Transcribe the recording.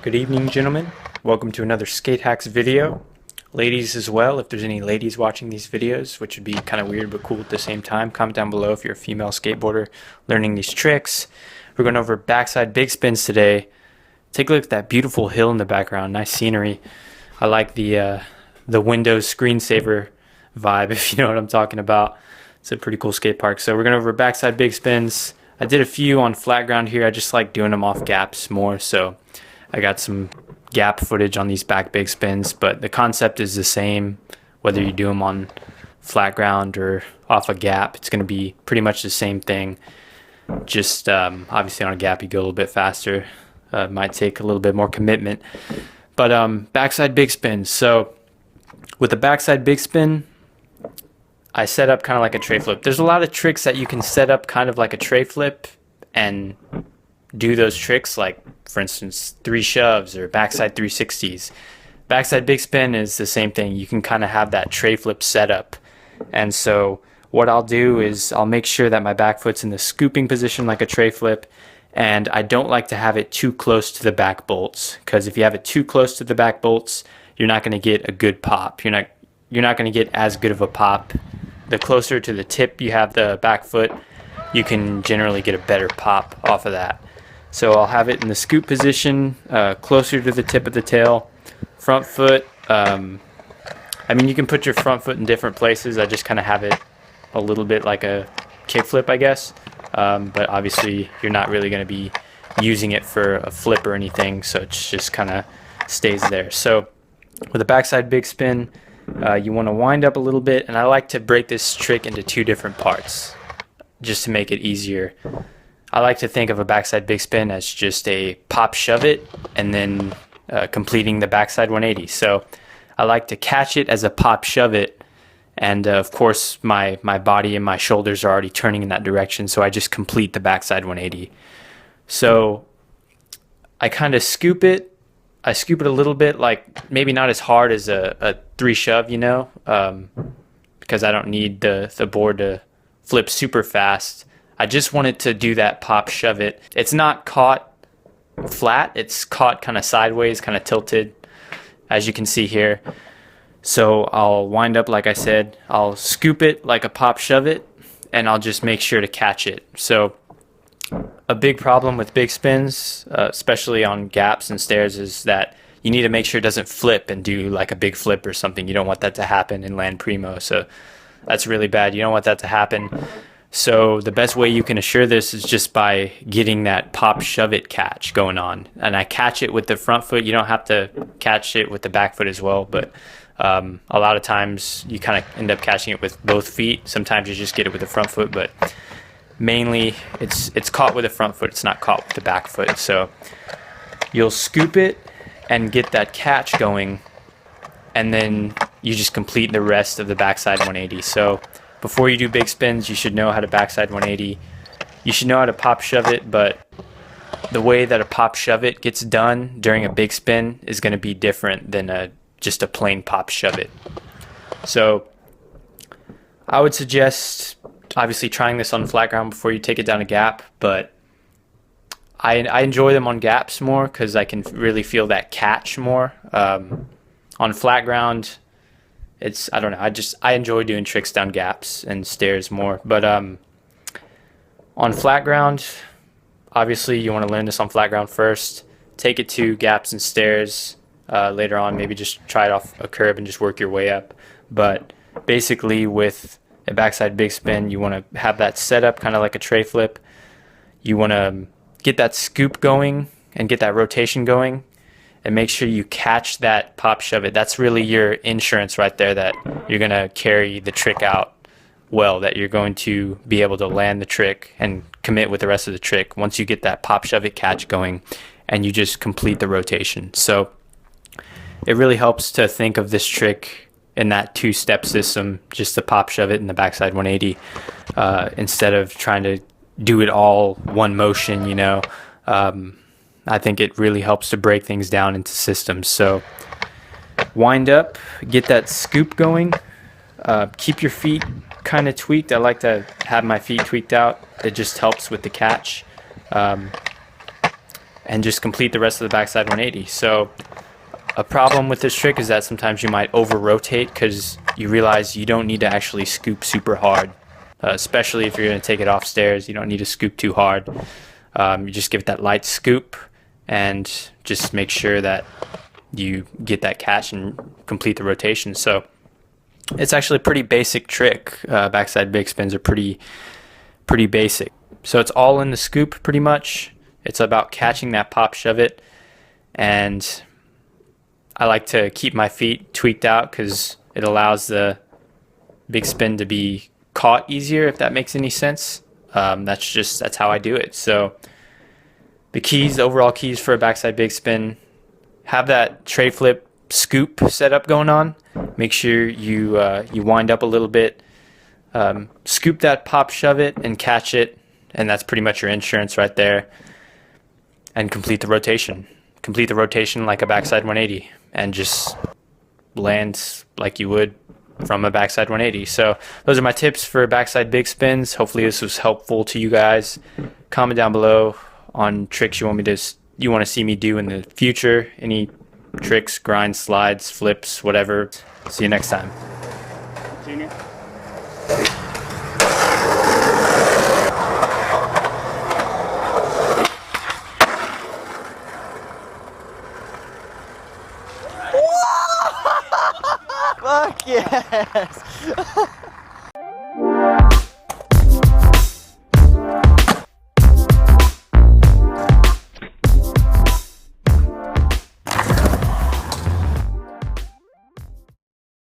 Good evening, gentlemen. Welcome to another Skate Hacks video. Ladies as well, if there's any ladies watching these videos, which would be kind of weird but cool at the same time, comment down below if you're a female skateboarder learning these tricks. We're going over backside big spins today. Take a look at that beautiful hill in the background. Nice scenery. I like the Windows screensaver vibe, if you know what I'm talking about. It's a pretty cool skate park. So we're going over backside big spins. I did a few on flat ground here. I just like doing them off gaps more, so I got some gap footage on these back big spins, but the concept is the same whether you do them on flat ground or off a gap. It's going to be pretty much the same thing. Just obviously on a gap you go a little bit faster. Might take a little bit more commitment. But backside big spins. So with the backside big spin, I set up kind of like a tray flip. There's a lot of tricks that you can set up kind of like a tray flip and do those tricks, like for instance 3 shoves or backside 360s. Backside big spin is the same thing. You can kind of have that tray flip setup, and so what I'll do is I'll make sure that my back foot's in the scooping position like a tray flip, and I don't like to have it too close to the back bolts, because if you have it too close to the back bolts you're not going to get a good pop. You're not going to get as good of a pop. The closer to the tip you have the back foot, you can generally get a better pop off of that. So I'll have it in the scoop position, closer to the tip of the tail. Front foot, I mean, you can put your front foot in different places. I just kind of have it a little bit like a kickflip, I guess. But obviously you're not really going to be using it for a flip or anything, so it just kind of stays there. So with a backside big spin, you want to wind up a little bit, and I like to break this trick into 2 different parts just to make it easier. I like to think of a backside big spin as just a pop shove it and then completing the backside 180. So I like to catch it as a pop shove it, and of course my body and my shoulders are already turning in that direction, so I just complete the backside 180. So I kind of scoop it. I scoop it a little bit, like maybe not as hard as a 3 shove, you know, because I don't need the board to flip super fast. I just want it to do that pop shove it. It's not caught flat, it's caught kind of sideways, kind of tilted, as you can see here. So I'll wind up, like I said, I'll scoop it like a pop shove it, and I'll just make sure to catch it. So a big problem with big spins, especially on gaps and stairs, is that you need to make sure it doesn't flip and do like a big flip or something. You don't want that to happen and land primo, so that's really bad. You don't want that to happen. So the best way you can assure this is just by getting that pop shove it catch going on. And I catch it with the front foot. You don't have to catch it with the back foot as well, but a lot of times you kind of end up catching it with both feet. Sometimes you just get it with the front foot, but mainly it's caught with the front foot. It's not caught with the back foot. So you'll scoop it and get that catch going, and then you just complete the rest of the backside 180. So before you do big spins, you should know how to backside 180. You should know how to pop shove it, but the way that a pop shove it gets done during a big spin is going to be different than just a plain pop shove it. So I would suggest obviously trying this on flat ground before you take it down a gap, but I enjoy them on gaps more because I can really feel that catch more. On flat ground, I don't know, I enjoy doing tricks down gaps and stairs more. But on flat ground, obviously you want to learn this on flat ground first. Take it to gaps and stairs later on. Maybe just try it off a curb and just work your way up. But basically with a backside big spin, you want to have that set up kind of like a tray flip. You want to get that scoop going and get that rotation going, and make sure you catch that pop shove it. That's really your insurance right there that you're going to carry the trick out well, that you're going to be able to land the trick and commit with the rest of the trick once you get that pop shove it catch going and you just complete the rotation. So it really helps to think of this trick in that 2-step system, just the pop shove it and the backside 180, instead of trying to do it all one motion, you know. I think it really helps to break things down into systems. So wind up, get that scoop going, keep your feet kind of tweaked. I like to have my feet tweaked out. It just helps with the catch. and just complete the rest of the backside 180. So a problem with this trick is that sometimes you might over rotate because you realize you don't need to actually scoop super hard, especially if you're going to take it off stairs. You don't need to scoop too hard. You just give it that light scoop and just make sure that you get that catch and complete the rotation. So it's actually a pretty basic trick. Backside big spins are pretty basic. So it's all in the scoop pretty much. It's about catching that pop shove it, and I like to keep my feet tweaked out because it allows the big spin to be caught easier, if that makes any sense. That's how I do it. So the overall keys for a backside big spin: have that tray flip scoop setup going on. Make sure you wind up a little bit, scoop that pop shove it and catch it, and that's pretty much your insurance right there. And complete the rotation. Complete the rotation like a backside 180, and just land like you would from a backside 180. So those are my tips for backside big spins. Hopefully this was helpful to you guys. Comment down below on tricks you want to see me do in the future. Any tricks, grinds, slides, flips, whatever. See you next time. Junior. Fuck yes!